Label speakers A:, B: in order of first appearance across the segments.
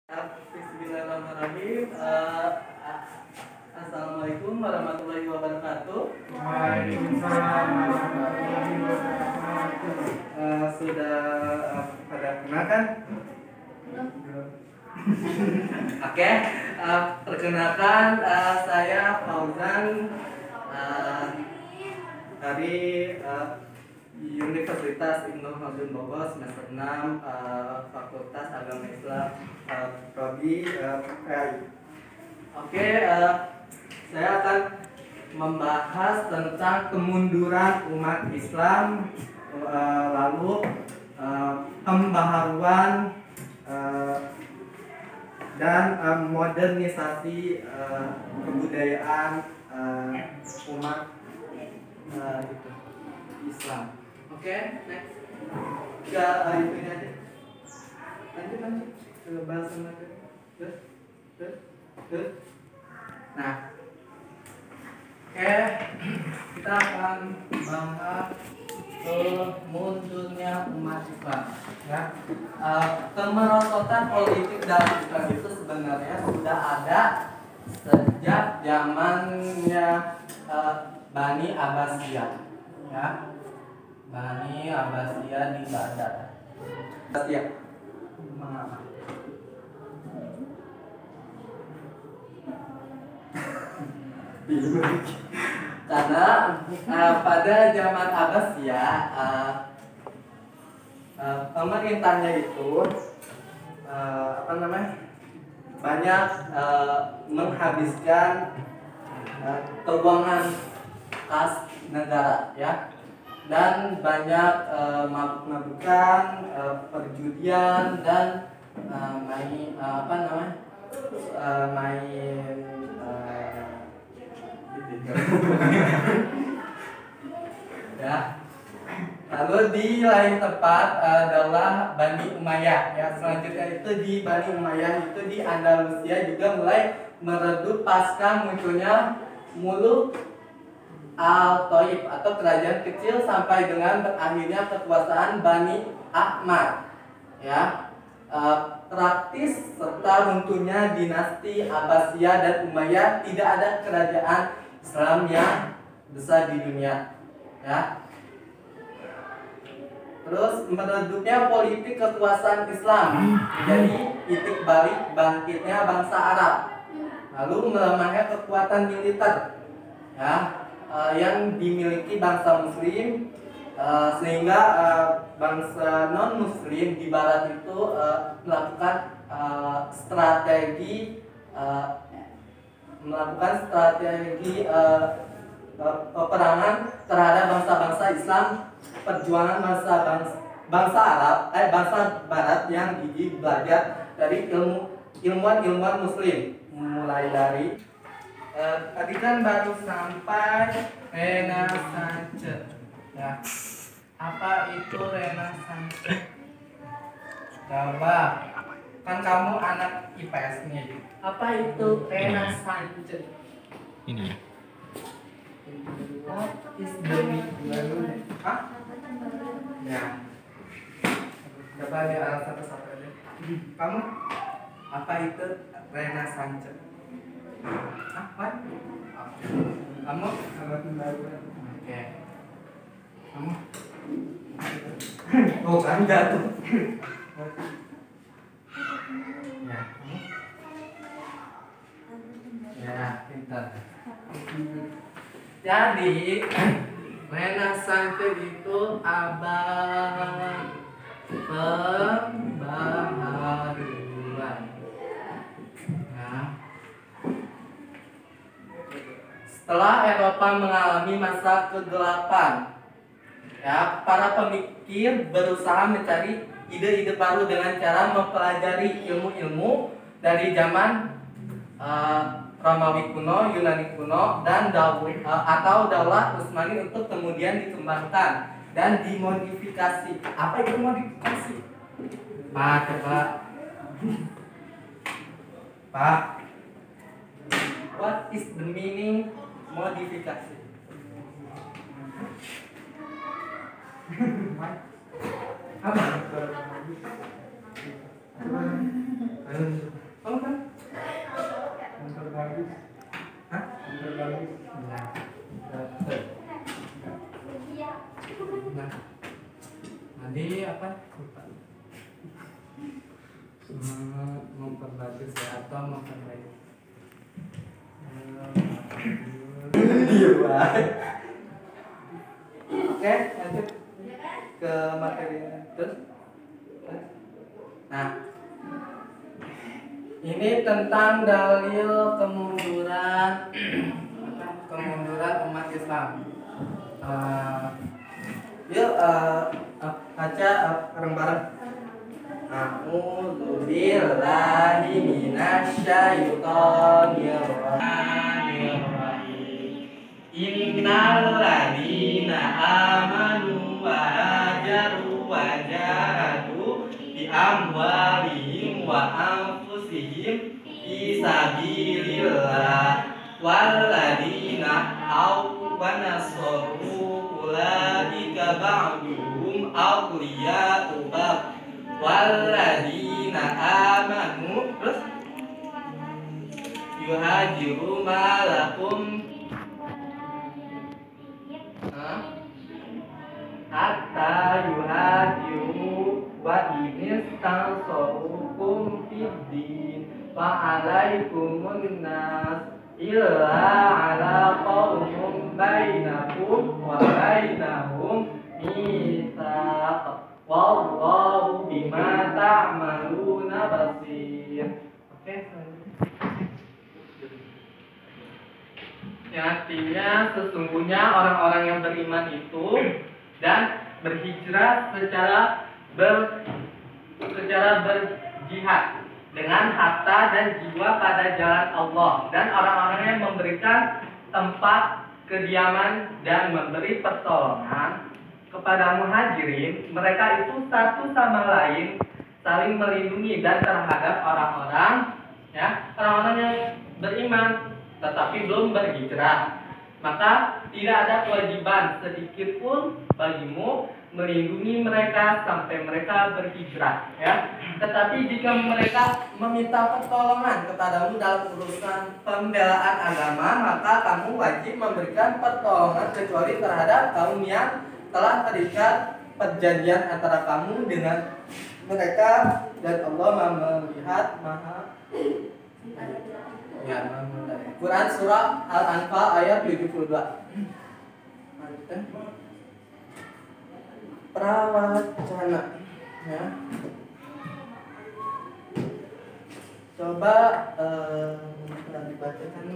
A: Bismillahirrahmanirrahim. Assalamualaikum warahmatullahi wabarakatuh.
B: Waalaikumsalam warahmatullahi wabarakatuh.
A: Sudah pada kenal kan? Oke, perkenalkan saya Fauzan dari Universitas Ibnu Khaldun Bogor semester 6 Fakultas Agama Islam Prodi PAI. Oke, saya akan membahas tentang kemunduran umat Islam, lalu pembaharuan dan modernisasi kebudayaan umat Islam. Oke, next. Enggak, itu aja. Lanjut ke bahasan lagi. Nah, oke, kita akan bahas mundurnya umat Islam. Ya, kemerosotan politik dalam Islam itu sebenarnya sudah ada sejak zamannya Bani Abbasiyah. Ya, Bani Abbasiyah di Baghdad. Abbasiyah. Mengapa? Karena pada zaman Abbasiyah pemerintahnya itu banyak menghabiskan keuangan kas negara, ya, dan banyak mabuk-mabukan, perjudian dan main ya. Lalu di lain tempat adalah Bani Umayyah, ya. Selanjutnya itu di Bani Umayyah itu di Andalusia juga mulai meredup pasca munculnya Muluk Al-Thaif atau kerajaan kecil sampai dengan berakhirnya kekuasaan Bani Ahmad, ya. Praktis serta runtuhnya dinasti Abbasiyah dan Umayyah, tidak ada kerajaan Islam yang besar di dunia, ya. Terus meredupnya politik kekuasaan Islam menjadi titik balik bangkitnya bangsa Arab, lalu melemahnya kekuatan militer, ya, yang dimiliki bangsa Muslim, sehingga bangsa non Muslim di Barat itu melakukan strategi peperangan terhadap bangsa-bangsa Islam, perjuangan bangsa Barat yang gigih belajar dari ilmuwan Muslim, mulai dari tadi kan baru sampai Renaissance, ya. Apa itu Renaissance? Coba, kan kamu anak IPS nih. Apa itu Renaissance?
B: Ini.
A: What is the meaning? Hah? Ya. Coba dia satu-satu aja. Kamu? Apa itu Renaissance? Apa? Kamu? Oke. Kamu? Oh, kan jatuh. Ya, kamu? Ya, pintar. Jadi Renaissance itu abad pembaharuan. Nah, setelah Eropa mengalami masa kegelapan, ya, para pemikir berusaha mencari ide-ide baru dengan cara mempelajari ilmu-ilmu dari zaman Romawi kuno, Yunani kuno, dan atau Daulah Utsmani untuk kemudian dikembangkan dan dimodifikasi. Apa itu modifikasi? Pak, coba. Pak, what is the meaning modifikasi? Apa? Jadi apa? Lupa. Memperbaiki atau memperbaiki. Iya. Oke, lanjut ke materi terus. Nah, ini tentang dalil kemunduran umat Islam. Yuk baca bareng-bareng. A'udzu billahi minasyaitonir rajim. Innal ladzina amanu wa hajaru wa jahadu bi amwalihim wa anfusihim fi sabilillah wal ladzina wa nasaru ulaika ba'duhum awliya'u ba'd wal ladzina amanu terus yuhajiru ma lakum hatta yuhajiru wa inistansorukum fiddin fa alaikumun nas illa ala qawmum bainakum wa bainahum mitsaq wallahu bima ta'maluna basir. Oke, yang artinya sesungguhnya orang-orang yang beriman itu dan berhijrah secara berjihad dengan harta dan jiwa pada jalan Allah, dan orang-orang yang memberikan tempat kediaman dan memberi pertolongan kepada muhajirin, mereka itu satu sama lain saling melindungi dan terhadap orang-orang yang beriman tetapi belum berhijrah, maka tidak ada kewajiban sedikit pun bagimu melindungi mereka sampai mereka berhijrah, ya. Tetapi jika mereka meminta pertolongan kepadamu dalam urusan pembelaan agama, maka kamu wajib memberikan pertolongan kecuali terhadap kaum yang telah terikat perjanjian antara kamu dengan mereka, dan Allah melihat maha. Ya, Quran surah Al-Anfal ayat 72. Prawacana, ya. Coba dibacakan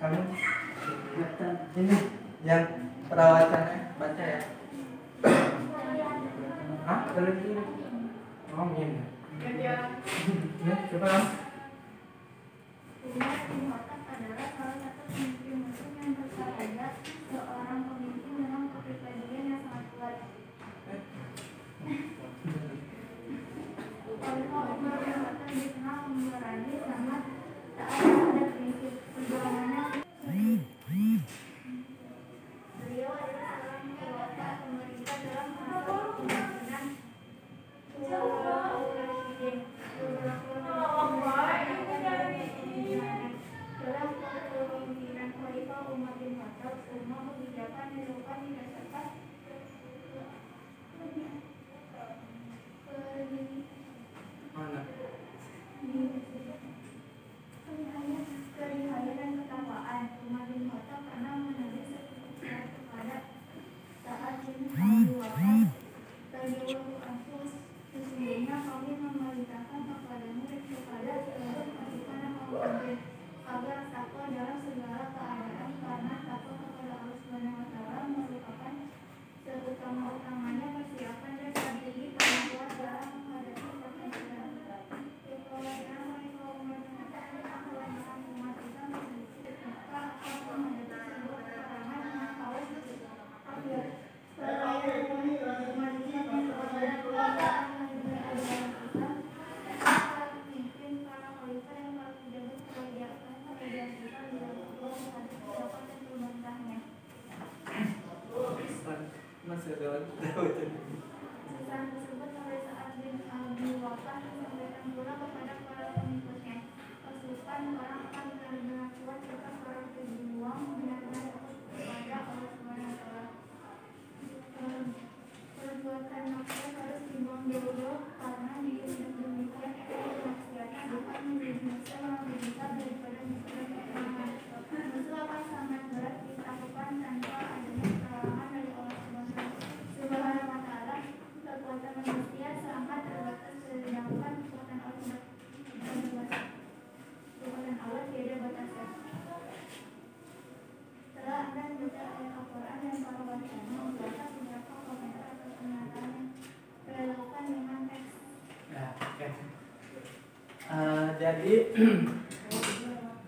A: kamu ini yang prawacana, baca ya. Boleh dulu. Ngomongin. Ya, coba.
C: Muhammad adalah salah satu pemimpin muslim yang bersahadat, seorang pemimpin dengan kepribadian yang sangat kuat. Khalifah Umar bin Khattab dikenal pemberani sangat taat pada prinsip perjuangannya. Beliau adalah seorang keluarga pemerintah dalam masa kepemimpinan Khulafaur Rasyidin. Musuh akan sangat berat ditaklukkan tanpa adanya pertolongan dari Allah Subhanahu wa Ta'ala. Kekuatan manusia sangat terbatas, sedangkan kekuatan Allah tiada batasnya. Setelah Anda membaca ayat Al-Quran dan para bacanya, membaca beberapa komentar atau pernyataan yang relevan dengan teks.
A: Ya, oke. Jadi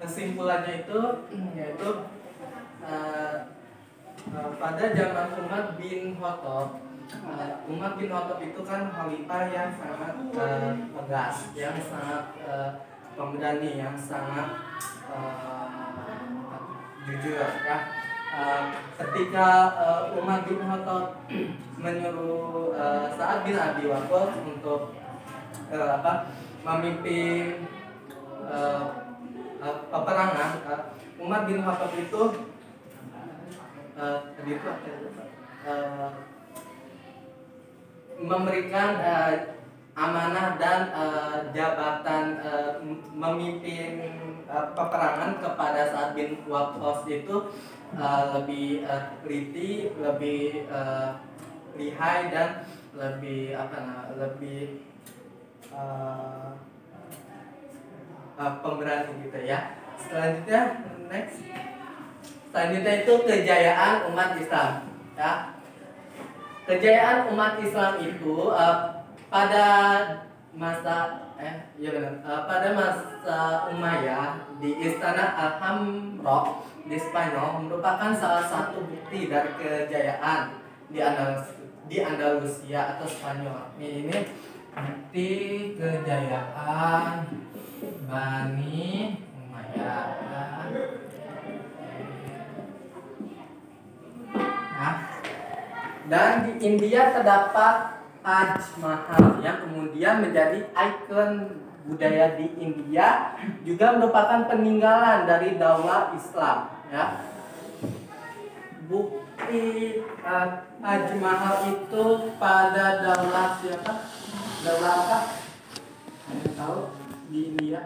A: kesimpulannya itu yaitu pada zaman Umar bin Khattab, Umar bin Khattab itu kan khalifah yang sangat tegas, yang sangat pemberani, yang sangat jujur ya. Ketika Umar bin Khattab menyuruh Sa'ad bin Abi Waqqas untuk memimpin peperangan, Umar bin Khattab itu memberikan amanah dan jabatan memimpin peperangan kepada Sa'ad bin Waqqas itu lebih teliti, lebih lihai dan lebih pemberani gitu ya. Selanjutnya itu kejayaan umat Islam ya. Kejayaan umat Islam itu pada masa pada masa Umayyah di Istana Alhambra di Spanyol merupakan salah satu bukti dari kejayaan di Andalusia atau Spanyol. Ini bukti kejayaan Bani Umayyah. Dan di India terdapat Taj Mahal yang kemudian menjadi ikon budaya di India, juga merupakan peninggalan dari daulah Islam ya. Bukti Taj Mahal itu pada daulah siapa? Daulah apa? Ada tahu di India?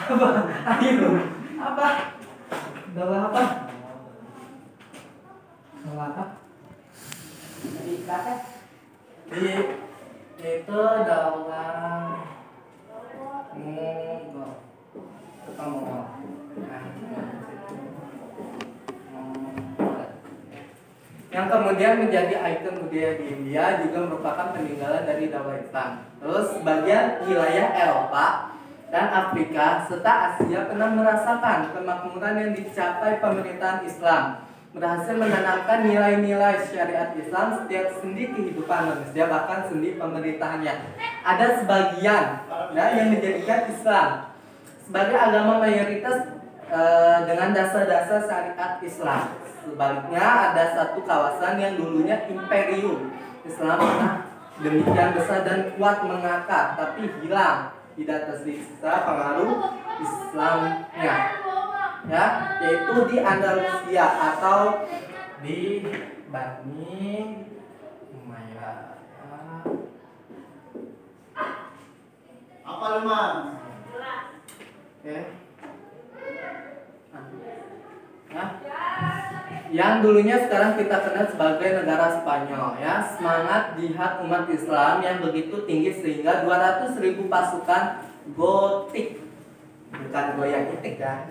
A: Apa? Ayo, apa? Daulah apa? Daulah apa? Di kaset? Itu daulah Mongol. Yang kemudian menjadi ikon budaya di India, juga merupakan peninggalan dari daulah Islam. Terus bagian wilayah Eropa dan Afrika serta Asia pernah merasakan kemakmuran yang dicapai pemerintahan Islam, berhasil menanamkan nilai-nilai syariat Islam setiap sendi kehidupan manusia, bahkan sendi pemerintahannya. Ada sebagian yang menjadikan Islam sebagai agama mayoritas dengan dasar-dasar syariat Islam. Sebaliknya ada satu kawasan yang dulunya imperium Islam demikian besar dan kuat mengakar, tapi hilang, tidak tersisa pengaruh Islamnya ya, yaitu di Andalusia atau di Bani Umayyah.
B: Apa Leman?
A: Oke. Nah, yang dulunya sekarang kita kenal sebagai negara Spanyol ya. Semangat jihad umat Islam yang begitu tinggi sehingga 200.000 pasukan Gotik, bukan goyang itik ya,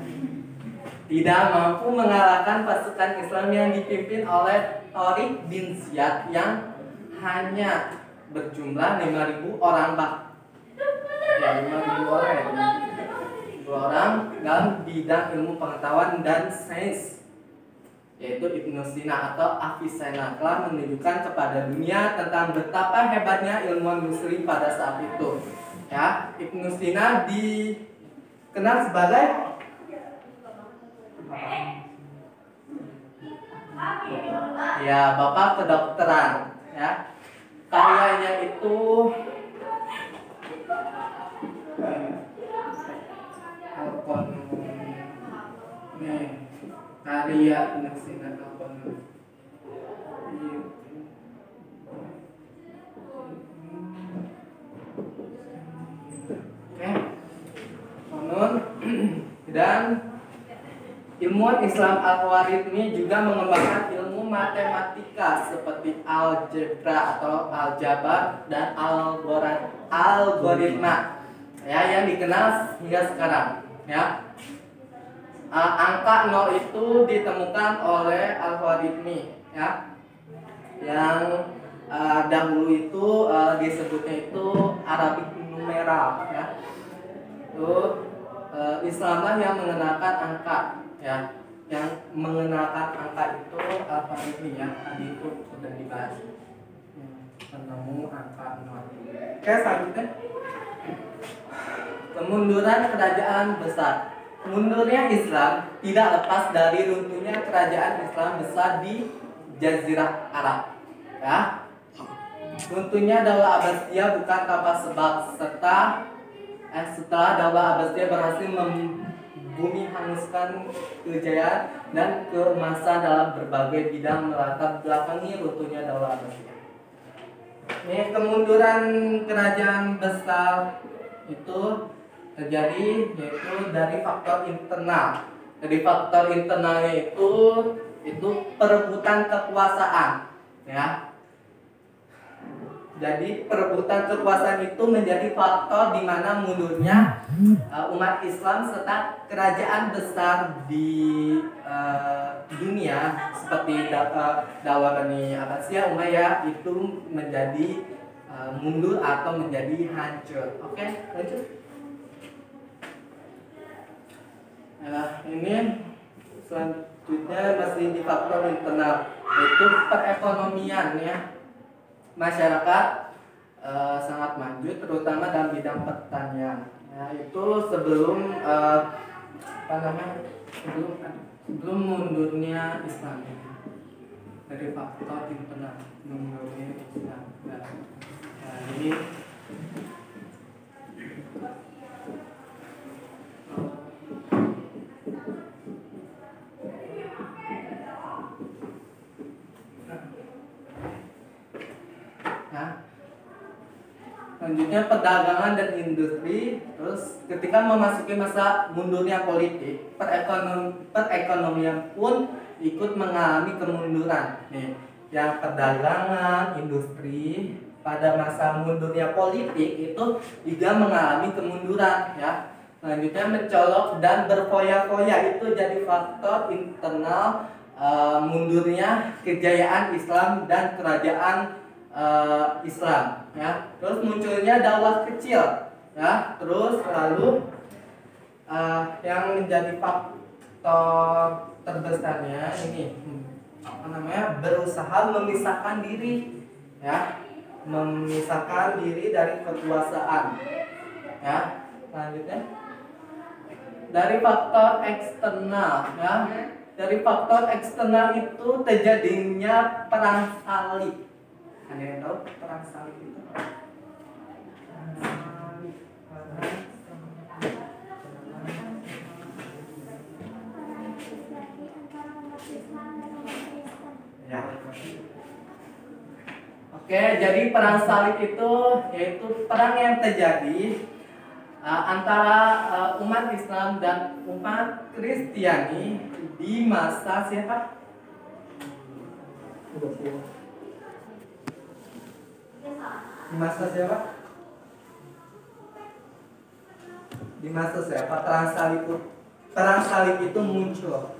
A: tidak mampu mengalahkan pasukan Islam yang dipimpin oleh Tariq bin Ziyad yang hanya berjumlah 5.000 orang ya, 5.000 orang ya. 2 orang dalam bidang ilmu pengetahuan dan sains, yaitu Ibnu Sina atau Avicenna, telah menunjukkan kepada dunia tentang betapa hebatnya ilmuwan Muslim pada saat itu. Ya, Ibnu Sina dikenal sebagai bapak kedokteran. Ya, karyanya itu karya Ibnu Sina Dan ilmuwan Islam Al-Khwarizmi juga mengembangkan ilmu matematika seperti algebra atau aljabar dan algoritma ya, yang dikenal hingga sekarang ya. Angka 0 itu ditemukan oleh Al-Khwarizmi ya, yang dahulu itu disebutnya itu Arabic numeral ya. Itu Islamlah yang mengenalkan angka ya, yang mengenalkan angka itu Al-Khwarizmi ya, tadi itu sudah dibahas penemu angka 0. Oke, selanjutnya kemunduran kerajaan besar. Mundurnya Islam tidak lepas dari runtuhnya kerajaan Islam besar di Jazirah Arab ya. Runtuhnya Daulah Abbasiyah bukan tanpa sebab, setelah Daulah Abbasiyah berhasil membumi hanguskan kejayaan dan keemasan dalam berbagai bidang melatar belakangi runtuhnya Daulah Abbasiyah. Ini kemunduran kerajaan besar itu terjadi yaitu dari faktor internal. Dari faktor internalnya itu perebutan kekuasaan ya. Jadi perebutan kekuasaan itu menjadi faktor di mana mundurnya umat Islam serta kerajaan besar di dunia seperti Daulah Bani Abbasiyah Umayyah itu menjadi mundur atau menjadi hancur. Oke, lanjut. Ini selanjutnya masih di faktor internal, yaitu perekonomian ya. Masyarakat sangat maju terutama dalam bidang pertanian ya, itu sebelum sebelum mundurnya Islam dari faktor internal mundurnya Islam. Nah, ini selanjutnya perdagangan dan industri. Terus ketika memasuki masa mundurnya politik, perekonomian pun ikut mengalami kemunduran. Nih, yang perdagangan, industri pada masa mundurnya politik itu juga mengalami kemunduran ya. Selanjutnya mencolok dan berfoya-foya itu jadi faktor internal mundurnya kejayaan Islam dan kerajaan Islam ya. Terus munculnya daulah kecil ya. Terus lalu yang menjadi faktor terbesarnya ini berusaha memisahkan diri ya, memisahkan diri dari kekuasaan ya. Selanjutnya dari faktor eksternal ya. Dari faktor eksternal itu terjadinya perang salib. Ada yang tahu perang salib itu? Ya. Oke, jadi perang salib itu yaitu perang yang terjadi antara umat Islam dan umat Kristiani di masa siapa? Di masa siapa? Di masa siapa perang salib itu muncul?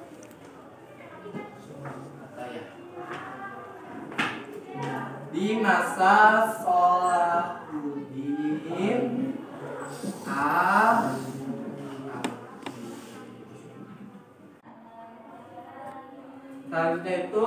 A: Di masa Salahuddin selanjutnya itu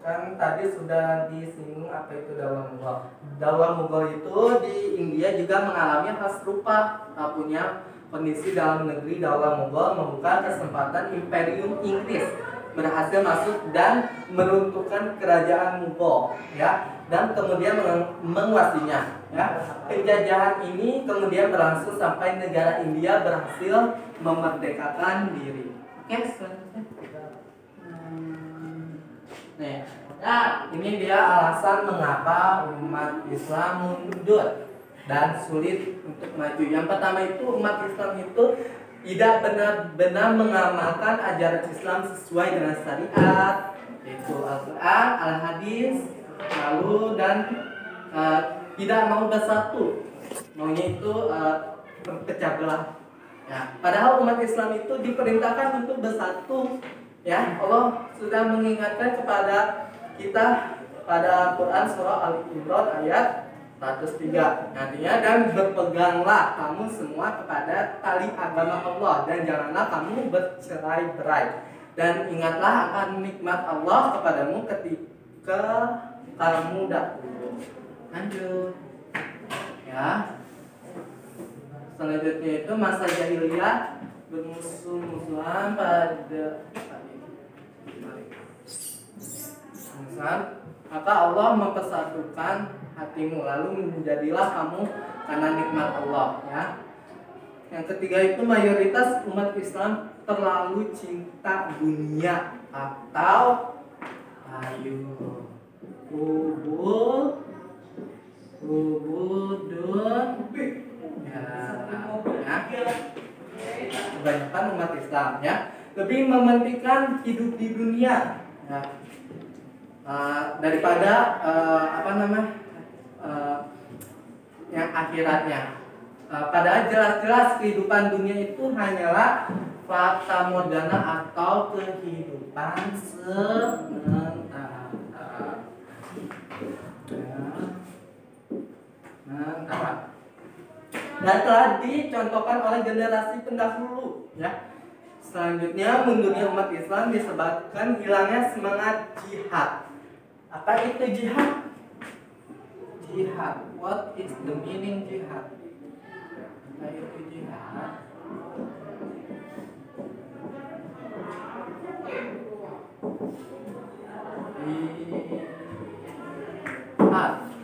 A: kan tadi sudah disinggung apa itu Daulah Mughal. Daulah Mughal itu di India juga mengalami hal serupa, punya kondisi dalam negeri. Daulah Mughal membuka kesempatan Imperium Inggris berhasil masuk dan meruntuhkan kerajaan Mughal ya, dan kemudian menguasainya ya. Penjajahan ini kemudian berlangsung sampai negara India berhasil memerdekakan diri. Oke, selanjutnya. Nah, ini dia alasan mengapa umat Islam mundur dan sulit untuk maju. Yang pertama itu umat Islam itu tidak benar-benar mengamalkan ajaran Islam sesuai dengan syariat, yaitu Al-Quran, Al-Hadis, lalu dan tidak mau bersatu, maunya itu berpecah belah. Ya, padahal umat Islam itu diperintahkan untuk bersatu. Ya, Allah sudah mengingatkan kepada kita pada Quran surah Al-Imran ayat 103. Nantinya, dan berpeganglah kamu semua kepada tali agama Allah dan janganlah kamu bercerai-berai. Dan ingatlah akan nikmat Allah kepadamu ketika kamu dahulu. Lanjut. Ya. Selanjutnya itu masa jahiliyah bermusuh-musuhan pada maka Allah mempersatukan hatimu, lalu menjadilah kamu karena nikmat Allah. Ya. Yang ketiga itu mayoritas umat Islam terlalu cinta dunia atau ayu kubur kebanyakan umat Islam ya lebih mementingkan hidup di dunia ya, daripada yang akhiratnya. Padahal jelas-jelas kehidupan dunia itu hanyalah fata morgana atau kehidupan sementara. Dan telah dicontohkan oleh generasi pendahulu ya. Selanjutnya mundurnya umat Islam disebabkan hilangnya semangat jihad. Apa itu jihad? Jihad. What is the meaning jihad? Apa itu jihad? Jihad